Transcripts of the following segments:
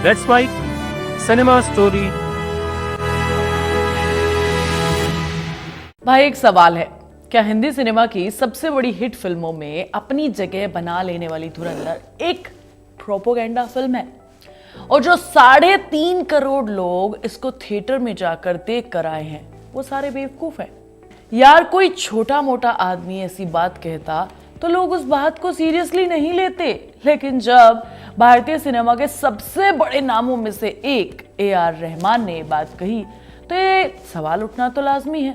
Let's write cinema story. भाई एक सवाल है, क्या हिंदी सिनेमा की सबसे बड़ी हिट फिल्मों में अपनी जगह बना लेने वाली धुरंधर एक प्रोपोगेंडा फिल्म है? और जो 3.5 करोड़ लोग इसको थिएटर में जाकर देख कर आए हैं वो सारे बेवकूफ हैं। यार कोई छोटा मोटा आदमी ऐसी बात कहता तो लोग उस बात को सीरियसली नहीं लेते, लेकिन जब भारतीय सिनेमा के सबसे बड़े नामों में से एक AR रहमान ने ये बात कही तो ये सवाल उठना तो लाजमी है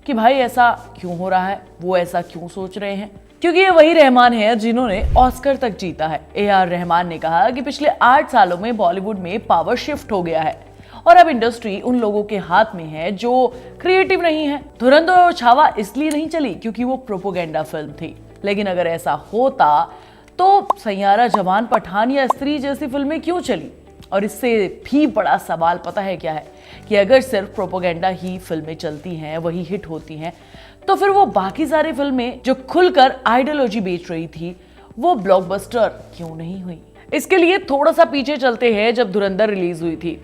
कि भाई ऐसा क्यों हो रहा है, वो ऐसा क्यों सोच रहे हैं, क्योंकि ये वही रहमान है जिन्होंने ऑस्कर तक जीता है। AR रहमान ने कहा कि पिछले 8 सालों में बॉलीवुड में पावर शिफ्ट हो गया है और अब इंडस्ट्री उन लोगों के हाथ में है जो क्रिएटिव नहीं है। धुरंधर और छावा इसलिए नहीं चली क्योंकि वो प्रोपोगेंडा फिल्म थी, लेकिन अगर ऐसा होता तो सैयारा, जवान, पठान या स्त्री जैसी फिल्में क्यों चली? और इससे भी बड़ा सवाल पता है क्या है कि अगर सिर्फ प्रोपोगेंडा ही फिल्में चलती हैं, वही हिट होती हैं, तो फिर वो बाकी सारी फिल्में जो खुलकर आइडियोलॉजी बेच रही थी वो ब्लॉकबस्टर क्यों नहीं हुई? इसके लिए थोड़ा सा पीछे चलते हैं। जब धुरंधर रिलीज हुई थी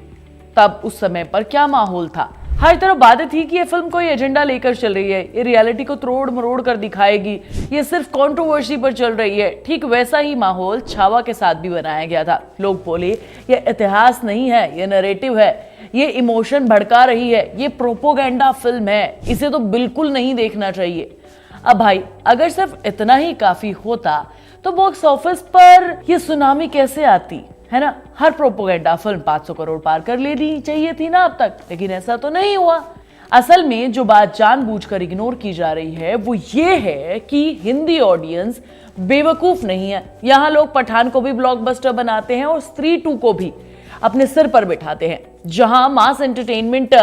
तब उस समय पर क्या माहौल था? हर तरफ बातें थी कि ये फिल्म कोई एजेंडा लेकर चल रही है, ये रियलिटी को तोड़ मरोड़ कर दिखाएगी, ये सिर्फ कंट्रोवर्सी पर चल रही है। ठीक वैसा ही माहौल छावा के साथ भी बनाया गया था। लोग बोले ये इतिहास नहीं है, ये नैरेटिव है, ये इमोशन भड़का रही है, ये प्रोपोगेंडा फिल्म है, इसे तो बिल्कुल नहीं देखना चाहिए। अब भाई अगर सिर्फ इतना ही काफी होता तो बॉक्स ऑफिस पर ये सुनामी कैसे आती, है ना? हर प्रोपोगेंडा फिल्म 500 करोड़ पार कर लेनी चाहिए थी ना अब तक, लेकिन ऐसा तो नहीं हुआ। असल में जो बात जानबूझकर इग्नोर की जा रही है वो ये है कि हिंदी ऑडियंस बेवकूफ नहीं है। यहाँ लोग पठान को भी ब्लॉकबस्टर बनाते हैं और स्त्री 2 को भी अपने सिर पर बिठाते हैं। जहां मास एंटरटेनमेंट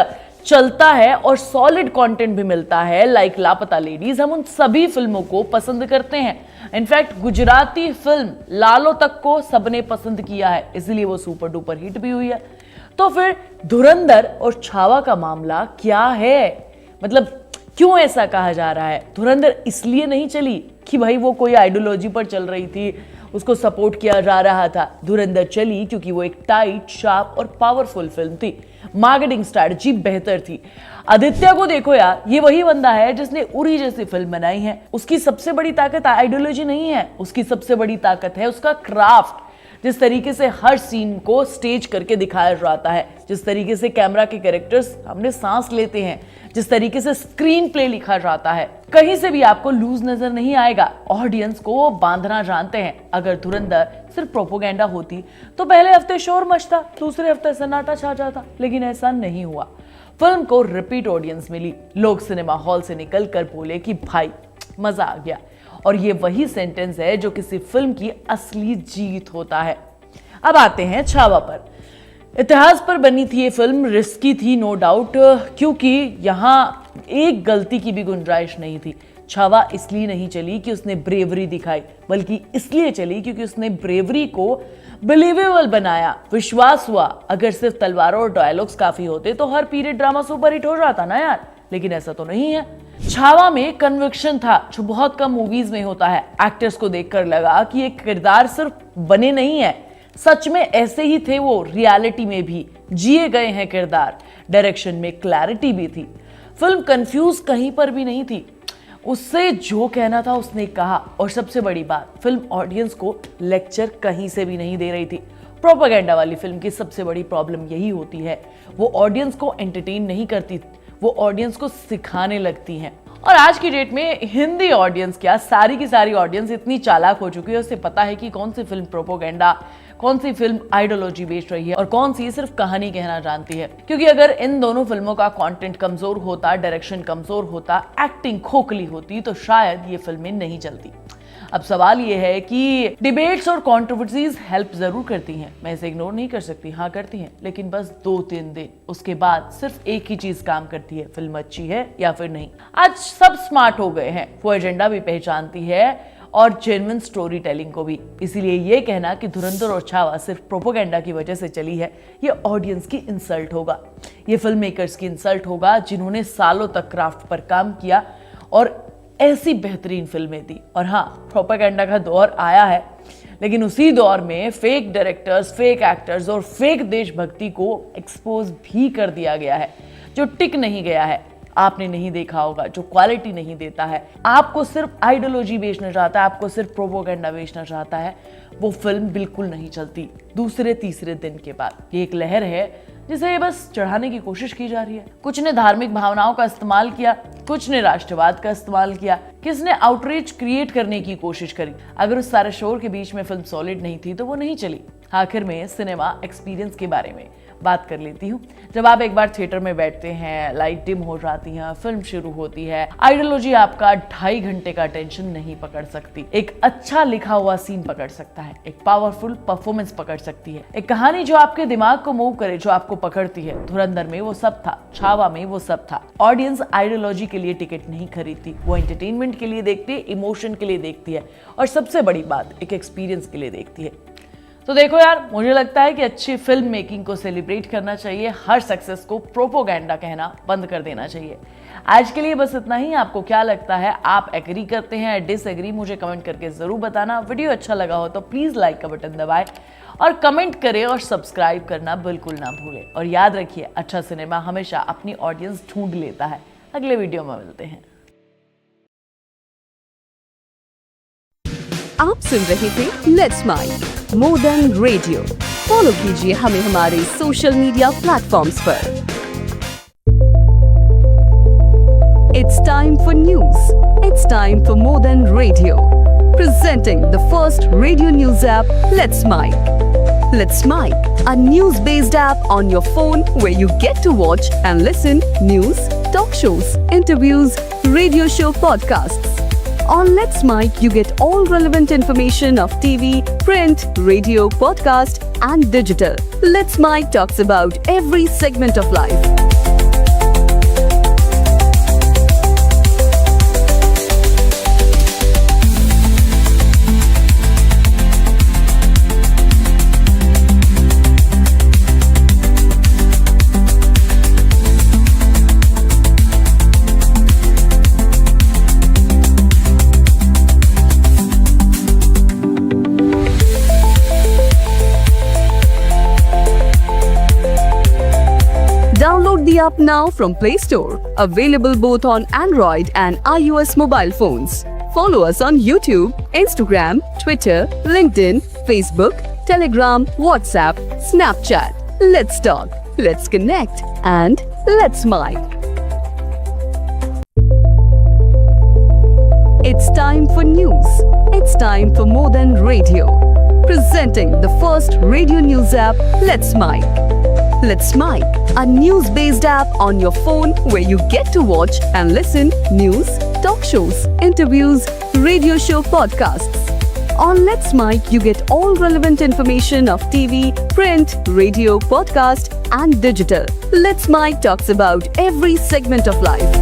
चलता है और सॉलिड कंटेंट भी मिलता है लाइक लापता लेडीज, हम उन सभी फिल्मों को पसंद करते हैं। इनफैक्ट गुजराती फिल्म लालो तक को सबने पसंद किया है, इसलिए वो सुपर डुपर हिट भी हुई है। तो फिर धुरंधर और छावा का मामला क्या है? मतलब क्यों ऐसा कहा जा रहा है? धुरंधर इसलिए नहीं चली कि भाई वो कोई आइडियोलॉजी पर चल रही थी, उसको सपोर्ट किया जा रहा था। धुरंधर चली क्योंकि वो एक टाइट, शार्प और पावरफुल फिल्म थी। मार्केटिंग स्ट्रैटेजी बेहतर थी। आदित्य को देखो यार, ये वही बंदा है जिसने उरी जैसी फिल्म बनाई है। उसकी सबसे बड़ी ताकत आइडियोलॉजी नहीं है, उसकी सबसे बड़ी ताकत है उसका क्राफ्ट। जिस तरीके से हर सीन को स्टेज करके दिखाया जाता है, जिस तरीके से कैमरा के कैरेक्टर्स हमने सांस लेते हैं, जिस तरीके से स्क्रीन प्ले लिखा जाता है, कहीं से भी आपको लूज नजर नहीं आएगा। ऑडियंस को बांधना जानते हैं। अगर धुरंधर सिर्फ प्रोपोगेंडा होती तो पहले हफ्ते शोर मचता, दूसरे हफ्ते सन्नाटा छा जाता, लेकिन ऐसा नहीं हुआ। फिल्म को रिपीट ऑडियंस मिली। लोग सिनेमा हॉल से निकलकर बोले कि भाई मजा आ गया। और ये वही सेंटेंस है जो किसी फिल्म की असली जीत होता है। अब आते हैं छावा पर। इतिहास पर बनी थी ये फिल्म, रिस्की थी नो डाउट, क्योंकि यहाँ एक गलती की भी गुंजाइश नहीं थी। छावा इसलिए नहीं चली कि उसने ब्रेवरी दिखाई, बल्कि इसलिए चली क्योंकि उसने ब्रेवरी को बिलीवेबल बनाया, विश्वास हुआ। अगर सिर्फ तलवारों और डायलॉग्स काफी होते तो हर पीरियड ड्रामा सुपरहिट हो जाता ना यार, लेकिन ऐसा तो नहीं है। छावा में कन्विक्शन था जो बहुत कम मूवीज में होता है। एक्टर्स को देखकर लगा कि ये किरदार सिर्फ बने नहीं है, सच में ऐसे ही थे वो, रियलिटी में भी जिए गए हैं किरदार। डायरेक्शन में क्लैरिटी भी थी। फिल्म कंफ्यूज कहीं पर भी नहीं थी। उससे जो कहना था उसने कहा। और सबसे बड़ी बात, फिल्म ऑडियंस को लेक्चर कहीं से भी नहीं दे रही थी। प्रोपेगेंडा वाली फिल्म की सबसे बड़ी प्रॉब्लम यही होती है, वो ऑडियंस को एंटरटेन नहीं करती, वो ऑडियंस को सिखाने लगती हैं। और आज की डेट में हिंदी ऑडियंस क्या, सारी की सारी ऑडियंस इतनी चालाक हो चुकी है, उसे पता है कि कौन सी फिल्म प्रोपोगेंडा, कौन सी फिल्म आइडियोलॉजी बेच रही है और कौन सी सिर्फ कहानी कहना जानती है। क्योंकि अगर इन दोनों फिल्मों का कंटेंट कमजोर होता, डायरेक्शन कमजोर होता, एक्टिंग खोखली होती, तो शायद ये फिल्में नहीं चलती। अब सवाल ये है कि डिबेट्स और कंट्रोवर्सीज हेल्प जरूर करती हैं, मैं इसे इग्नोर नहीं कर सकती, हाँ करती हैं, लेकिन बस 2-3 दिन, उसके बाद सिर्फ एक ही चीज काम करती है, फिल्म अच्छी है या फिर नहीं। आज सब स्मार्ट हो गए हैं, वो एजेंडा भी पहचानती है और जेन्युइन स्टोरी टेलिंग को भी। इसीलिए ये कहना कि धुरंधर और छावा सिर्फ प्रोपोगेंडा की वजह से चली है, ये ऑडियंस की इंसल्ट होगा, ये फिल्म मेकर्स की इंसल्ट होगा जिन्होंने सालों तक क्राफ्ट पर काम किया और ऐसी बेहतरीन फिल्में दी। और हाँ, प्रोपेगेंडा का दौर आया है, लेकिन उसी दौर में फेक डायरेक्टर्स, फेक एक्टर्स और फेक देशभक्ति को एक्सपोज भी कर दिया गया है, जो टिक नहीं गया है। आपने नहीं देखा होगा, जो क्वालिटी नहीं देता है, आपको सिर्फ आइडियोलॉजी बेचना चाहता है, आपको सिर्फ प्रोपोगेंडा बेचना चाहता है, वो फिल्म बिल्कुल नहीं चलती दूसरे तीसरे दिन के बाद। ये एक लहर है जिसे बस चढ़ाने की कोशिश की जा रही है। कुछ ने धार्मिक भावनाओं का इस्तेमाल किया, कुछ ने राष्ट्रवाद का इस्तेमाल किया, किसने आउटरीच क्रिएट करने की कोशिश करी। अगर उस सारे शोर के बीच में फिल्म सॉलिड नहीं थी तो वो नहीं चली। आखिर में सिनेमा एक्सपीरियंस के बारे में बात कर लेती हूँ। जब आप एक बार थिएटर में बैठते हैं, लाइट डिम हो जाती है, फिल्म शुरू होती है, आइडियोलॉजी आपका 2.5 घंटे का अटेंशन नहीं पकड़ सकती। एक अच्छा लिखा हुआ सीन पकड़ सकता है, एक पावरफुल परफॉर्मेंस पकड़ सकती है, एक कहानी जो आपके दिमाग को मूव करे, जो आपको पकड़ती है। धुरंधर में वो सब था, छावा में वो सब था। ऑडियंस आइडियोलॉजी के लिए टिकट नहीं खरीदती, वो एंटरटेनमेंट के लिए देखती है, इमोशन के लिए देखती है, और सबसे बड़ी बात, एक एक्सपीरियंस के लिए देखती है। तो देखो यार, मुझे लगता है कि अच्छी फिल्म मेकिंग को सेलिब्रेट करना चाहिए, हर सक्सेस को प्रोपोगेंडा कहना बंद कर देना चाहिए। आज के लिए बस इतना ही। आपको क्या लगता है, आप एग्री करते हैं, डिसएग्री, मुझे कमेंट करके जरूर बताना। वीडियो अच्छा लगा हो तो प्लीज लाइक का बटन दबाएं और कमेंट करें, और सब्सक्राइब करना बिल्कुल ना भूलें। और याद रखिए, अच्छा सिनेमा हमेशा अपनी ऑडियंस ढूंढ लेता है। अगले वीडियो में मिलते हैं। आप सुन रहे थे let's mike more than radio. Follow कीजिए हमें हमारे सोशल मीडिया प्लेटफॉर्म्स पर। It's time for news. It's time for more than radio, presenting the first radio news app, Let's Mic. Let's Mic, a news-based app on your phone where you get to watch and listen news, talk shows, interviews, radio show podcasts. On Let's Mic, you get all relevant information of TV, print, radio, podcast, and digital. Let's Mic talks about every segment of life. Download the app now from Play Store. Available both on Android and iOS mobile phones. Follow us on YouTube, Instagram, Twitter, LinkedIn, Facebook, Telegram, WhatsApp, Snapchat. Let's talk, let's connect, and let's mic. It's time for news. It's time for more than radio. Presenting the first radio news app, Let's Mic. Let's Mic, a news-based app on your phone where you get to watch and listen news, talk shows, interviews, radio show podcasts. On Let's Mic, you get all relevant information of TV, print, radio, podcast, and digital. Let's Mic talks about every segment of life.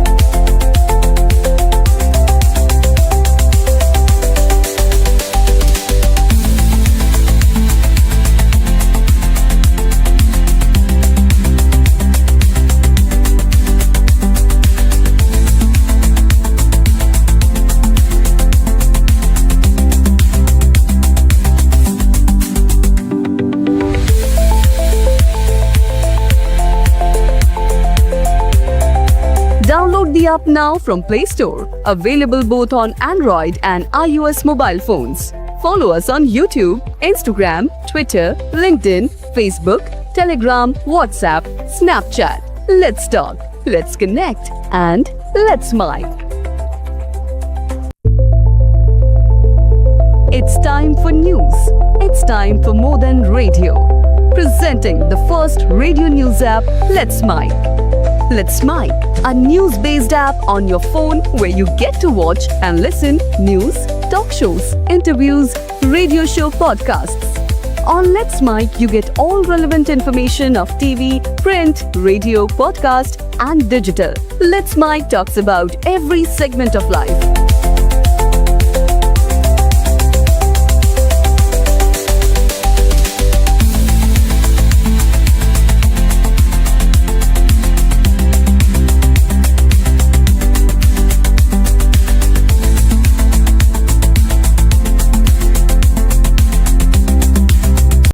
Download the app now from Play Store. Available both on Android and iOS mobile phones. Follow us on YouTube, Instagram, Twitter, LinkedIn, Facebook, Telegram, WhatsApp, Snapchat. Let's talk, let's connect, and let's mic. It's time for news. It's time for more than radio. Presenting the first radio news app, Let's Mic. Let's Mic, a news-based app on your phone where you get to watch and listen news, talk shows, interviews, radio show podcasts. On Let's Mic, you get all relevant information of TV, print, radio, podcast, and digital. Let's Mic talks about every segment of life.